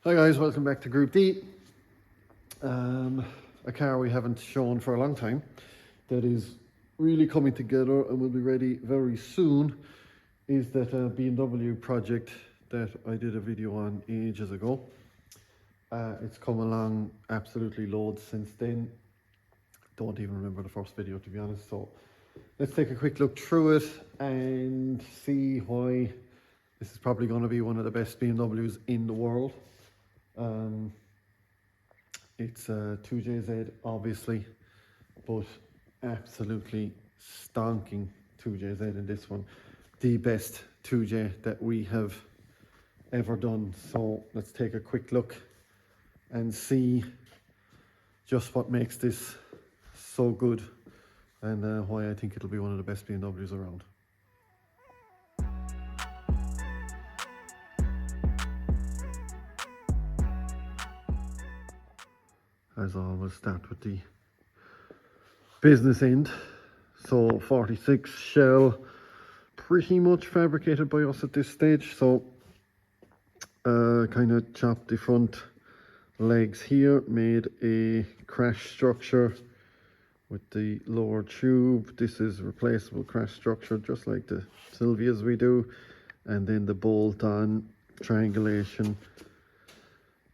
Hi guys, welcome back to Group D. A car we haven't shown for a long time that is really coming together and will be ready very soon is that BMW project that I did a video on ages ago. It's come along absolutely loads since then. Don't even remember the first video, to be honest, so let's take a quick look through it and see why this is probably going to be one of the best BMWs in the world. It's a 2JZ obviously, but absolutely stonking 2JZ in this one. The best 2J that we have ever done. So let's take a quick look and see just what makes this so good and why I think it'll be one of the best BMWs around. As always, start with the business end. So 46 shell, pretty much fabricated by us at this stage. So kind of chopped the front legs here, made a crash structure with the lower tube. This is replaceable crash structure, just like the Silvias we do. And then the bolt-on triangulation,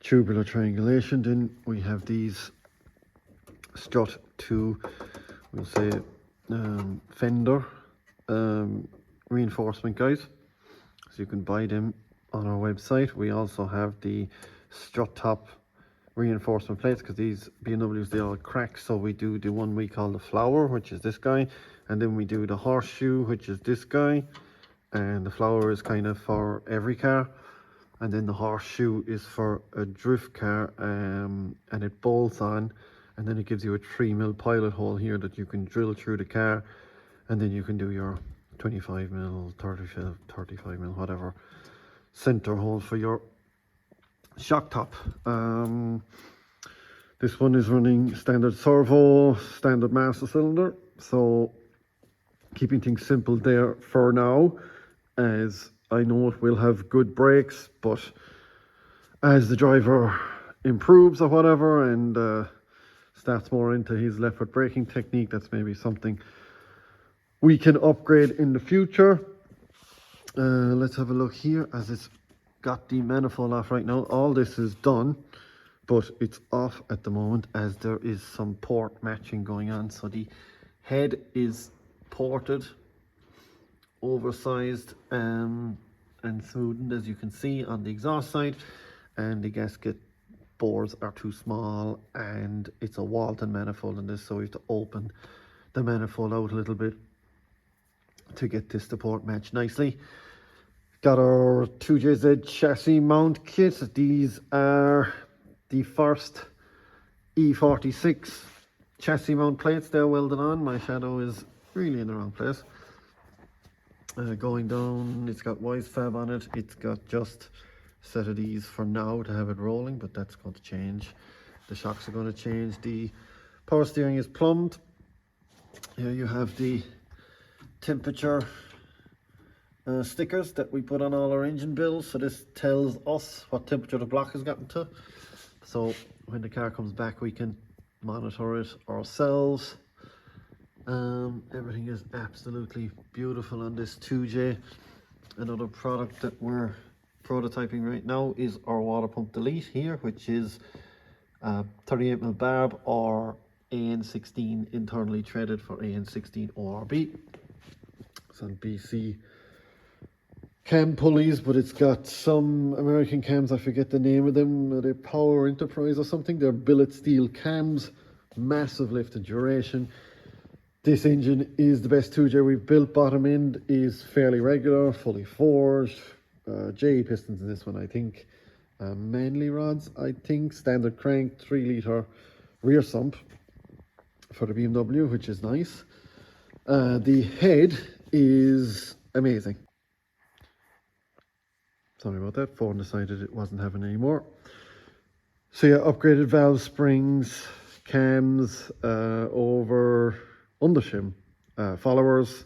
tubular triangulation. Then we have these strut to, we'll say, fender reinforcement guys, so you can buy them on our website. We also have the strut top reinforcement plates, because these BMWs, they all crack. So we do the one we call the flower, which is this guy, and then we do the horseshoe, which is this guy, and the flower is kind of for every car, and then the horseshoe is for a drift car, and it bolts on, and then it gives you a 3mm pilot hole here that you can drill through the car, and then you can do your 25mm, 35mm, whatever center hole for your shock top. This one is running standard servo, standard master cylinder, so keeping things simple there for now, as I know it will have good brakes, but as the driver improves or whatever and starts more into his left foot braking technique, that's maybe something we can upgrade in the future. Let's have a look here, as it's got the manifold off right now. All this is done, but it's off at the moment as there is some port matching going on. So the head is ported, oversized and smoothened, as you can see on the exhaust side, and the gasket bores are too small, and it's a Walton manifold in this, so we have to open the manifold out a little bit to get this to port match nicely. Got our 2JZ chassis mount kit. These are the first E46 chassis mount plates. They're welded on. My shadow is really in the wrong place. Going down, it's got wise fab on it. It's got just a set of these for now to have it rolling, but that's going to change. The shocks are going to change. The power steering is plumbed. Here you have the temperature stickers that we put on all our engine bills. So this tells us what temperature the block has gotten to. So when the car comes back, we can monitor it ourselves. Everything is absolutely beautiful on this 2J. Another product that we're prototyping right now is our water pump delete here, which is 38mm barb or AN16 internally threaded for AN16 ORB. It's on BC cam pulleys, but it's got some American cams, I forget the name of them. They're Power Enterprise or something. They're billet steel cams, massive lift and duration. This engine is the best 2J we've built. Bottom end is fairly regular, fully forged. JE pistons in this one, I think. Manley rods, I think. Standard crank, 3-litre rear sump for the BMW, which is nice. The head is amazing. Sorry about that, phone decided it wasn't having any more. So yeah, upgraded valve springs, cams, over undershim, followers,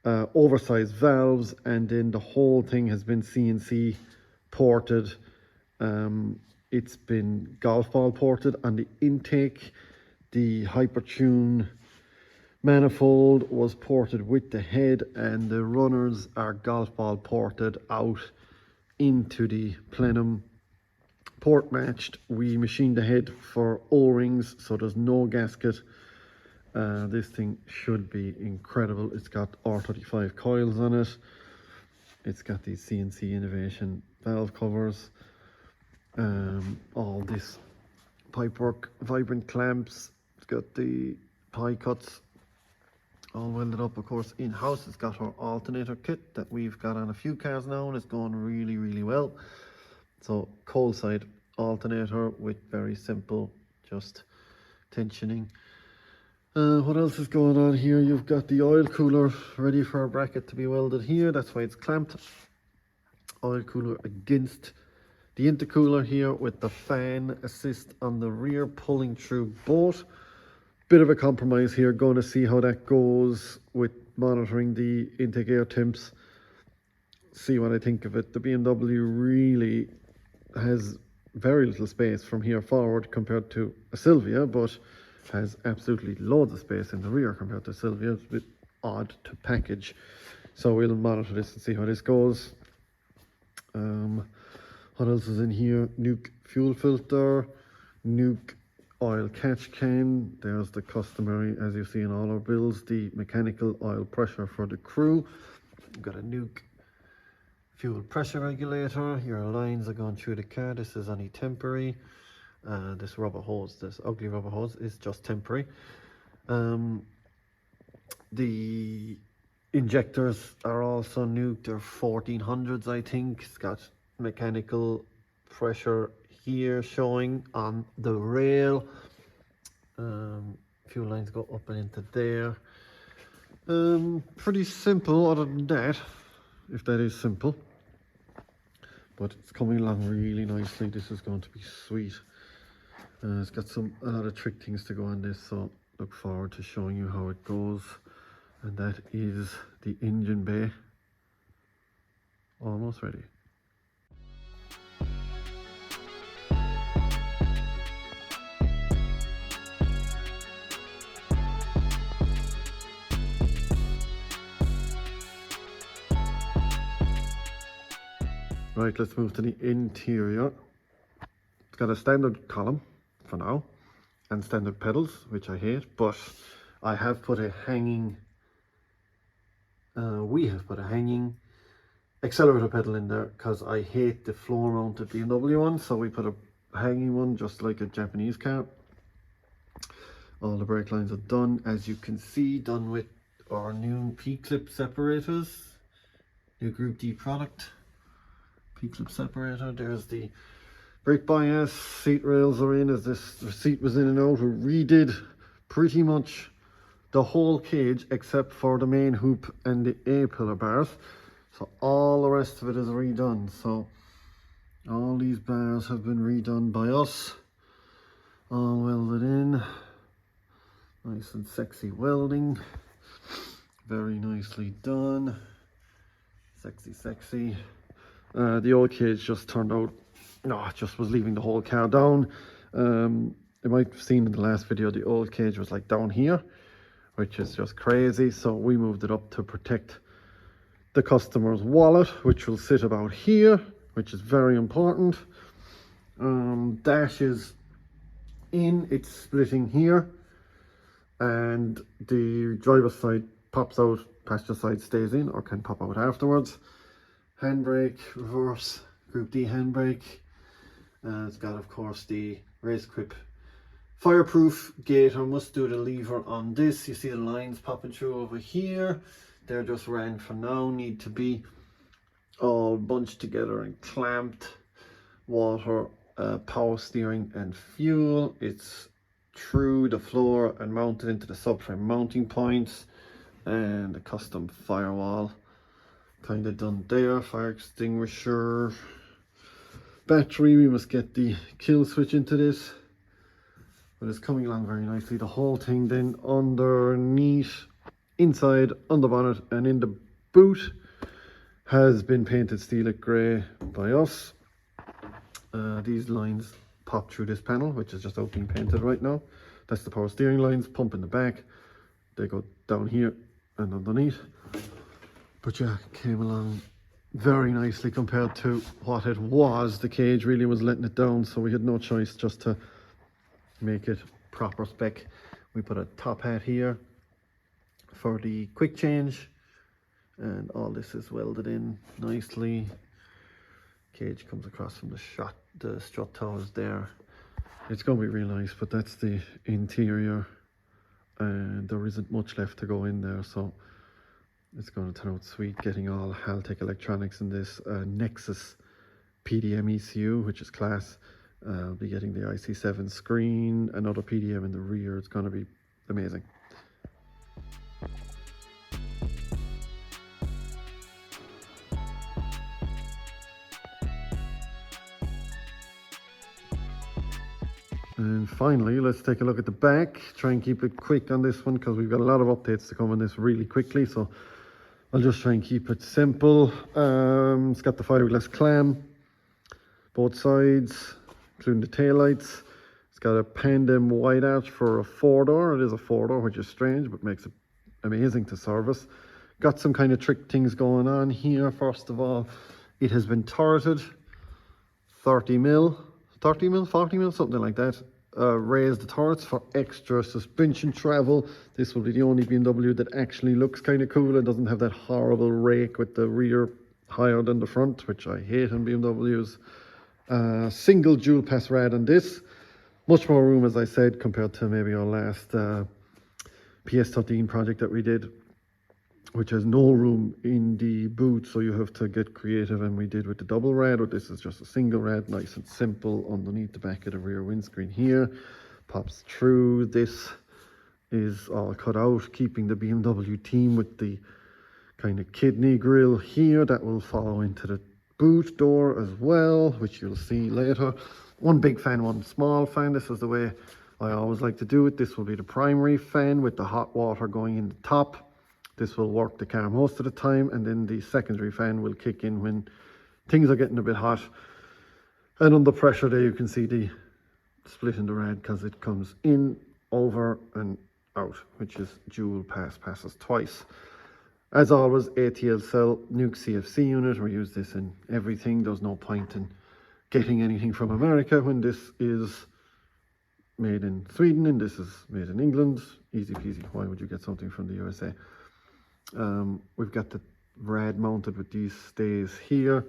oversized valves, and then the whole thing has been CNC ported It's been golf ball ported on the intake. The Hypertune manifold was ported with the head, and the runners are golf ball ported out into the plenum, port matched. We machined the head for O-rings, so there's no gasket. This thing should be incredible. It's got R35 coils on it. It's got these CNC Innovation valve covers. All this pipework, vibrant clamps. It's got the pie cuts all welded up, of course, in-house. It's got our alternator kit that we've got on a few cars now, and it's going really, really well. So cold side alternator with very simple just tensioning. What else is going on here? You've got the oil cooler ready for a bracket to be welded here. That's why it's clamped. Oil cooler against the intercooler here with the fan assist on the rear pulling through both. Bit of a compromise here. Going to see how that goes with monitoring the intake air temps. See what I think of it. The BMW really has very little space from here forward compared to a Silvia, but has absolutely loads of space in the rear compared to Silvia. It's a bit odd to package, so we'll monitor this and see how this goes. What else is in here? Nuke fuel filter, Nuke oil catch can. There's the customary, as you see in all our builds, the mechanical oil pressure for the crew. We've got a Nuke fuel pressure regulator. Your lines are going through the car. This is only temporary. This rubber hose, this ugly rubber hose, is just temporary. The injectors are also Nuke. They're 1400s, I think. It's got mechanical pressure here showing on the rail. Fuel lines go up and into there. Pretty simple other than that, if that is simple. But it's coming along really nicely. This is going to be sweet. It's got a lot of trick things to go on this, so look forward to showing you how it goes. And that is the engine bay almost ready. Right, let's move to the interior. It's got a standard column for now and standard pedals, which I hate, but I have put a hanging, we have put a hanging accelerator pedal in there because I hate the floor mounted BMW one, so we put a hanging one just like a Japanese car. All the brake lines are done, as you can see, done with our new P-clip separators, new Group D product. P-clip separator. There's the brake bias. Seat rails are in, as this seat was in and out. We redid pretty much the whole cage except for the main hoop and the A-pillar bars. So all the rest of it is redone. So all these bars have been redone by us. All welded in. Nice and sexy welding. Very nicely done. Sexy, sexy. The old cage just turned out, no, it just was leaving the whole car down. You might have seen in the last video, the old cage was like down here, which is just crazy. So we moved it up to protect the customer's wallet, which will sit about here, which is very important. Dash is in, it's splitting here, and the driver's side pops out, passenger side stays in or can pop out afterwards. Handbrake, reverse, Group D handbrake. It's got, of course, the race grip fireproof gator. Must do the lever on this. You see the lines popping through over here. They're just ran for now, need to be all bunched together and clamped. Water, power steering and fuel. It's through the floor and mounted into the subframe mounting points, and the custom firewall kind of done there. Fire extinguisher, battery. We must get the kill switch into this, but it's coming along very nicely. The whole thing then underneath, inside, on the bonnet and in the boot has been painted steelic grey by us. These lines pop through this panel, which is just out being painted right now. That's the power steering lines, pump in the back. They go down here and underneath. But yeah, came along very nicely compared to what it was. The cage really was letting it down, so we had no choice just to make it proper spec. We put a top hat here for the quick change, and all this is welded in nicely. Cage comes across from the strut towers there. It's going to be real nice, but that's the interior, and there isn't much left to go in there, so it's going to turn out sweet. Getting all Haltech electronics in this Nexus PDM ECU, which is class. I'll be getting the IC7 screen, another PDM in the rear. It's going to be amazing. And finally, let's take a look at the back. Try and keep it quick on this one because we've got a lot of updates to come on this really quickly. So I'll just try and keep it simple. It's got the fiberglass clam, both sides, including the taillights. It's got a Pandem wide arch for a 4-door. It is a 4-door, which is strange, but makes it amazing to service. Got some kind of trick things going on here. First of all, it has been turreted, 40 mil, something like that. Raised the turrets for extra suspension travel. This will be the only BMW that actually looks kind of cool and doesn't have that horrible rake with the rear higher than the front, which I hate in BMWs. Single dual pass rad on this. Much more room, as I said, compared to maybe our last PS13 project that we did, which has no room in the boot, so you have to get creative, and we did with the double rad, but this is just a single rad, nice and simple, underneath the back of the rear windscreen here. Pops through. This is all cut out, keeping the BMW theme with the kind of kidney grille here. That will follow into the boot door as well, which you'll see later. One big fan, one small fan. This is the way I always like to do it. This will be the primary fan with the hot water going in the top. This will work the car most of the time, and then the secondary fan will kick in when things are getting a bit hot. And under pressure there you can see the split in the rad because it comes in, over and out, which is dual passes twice. As always, ATL cell nuke CFC unit. We use this in everything. There's no point in getting anything from America when this is made in Sweden and this is made in England. Easy peasy. Why would you get something from the USA? We've got the rad mounted with these stays here.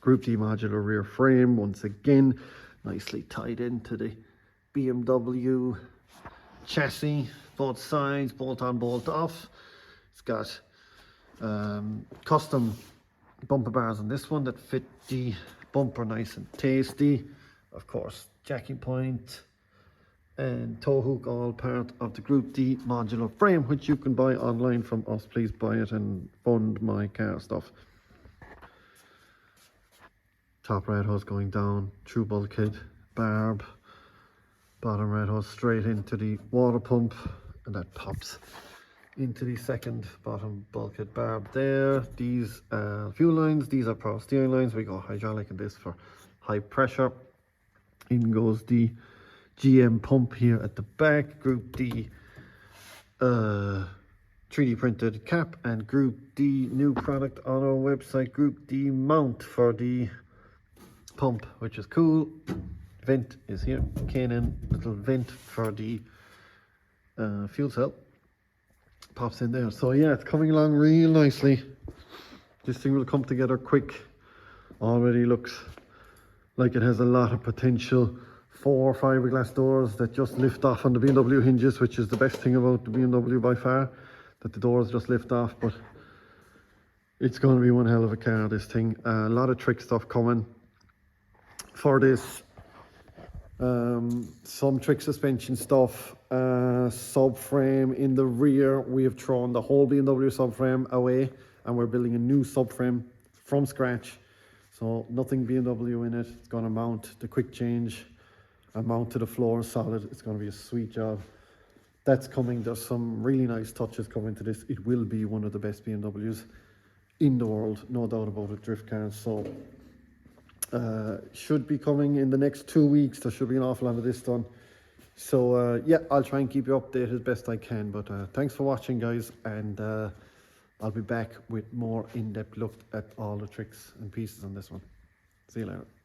Group D modular rear frame, once again nicely tied into the BMW chassis, both sides, bolt on, bolt off. It's got custom bumper bars on this one that fit the bumper nice and tasty. Of course, jacking point and tow hook, all part of the Group D modular frame, which you can buy online from us. Please buy it and fund my car stuff. Top rad hose going down through bulkhead, barb, bottom rad hose straight into the water pump, and that pops into the second bottom bulkhead barb there. These fuel lines, these are power steering lines. We go hydraulic in this for high pressure. In goes the GM pump here at the back. Group D 3D printed cap, and Group D new product on our website, Group D mount for the pump, which is cool. Vent is here, K&N little vent for the fuel cell, pops in there. So yeah, it's coming along real nicely. This thing will come together quick. Already looks like it has a lot of potential. 4 fiberglass doors that just lift off on the BMW hinges, which is the best thing about the BMW by far, that the doors just lift off. But it's going to be one hell of a car, this thing. A lot of trick stuff coming for this. Some trick suspension stuff, subframe in the rear. We have thrown the whole BMW subframe away and we're building a new subframe from scratch. So nothing BMW in it. It's going to mount the quick change and mount to the floor solid. It's going to be a sweet job. That's coming. There's some really nice touches coming to this. It will be one of the best BMWs in the world, no doubt about it, drift cars. So should be coming in the next 2 weeks. There should be an awful lot of this done. So yeah, I'll try and keep you updated as best I can. But thanks for watching, guys, and I'll be back with more in-depth look at all the tricks and pieces on this one. See you later.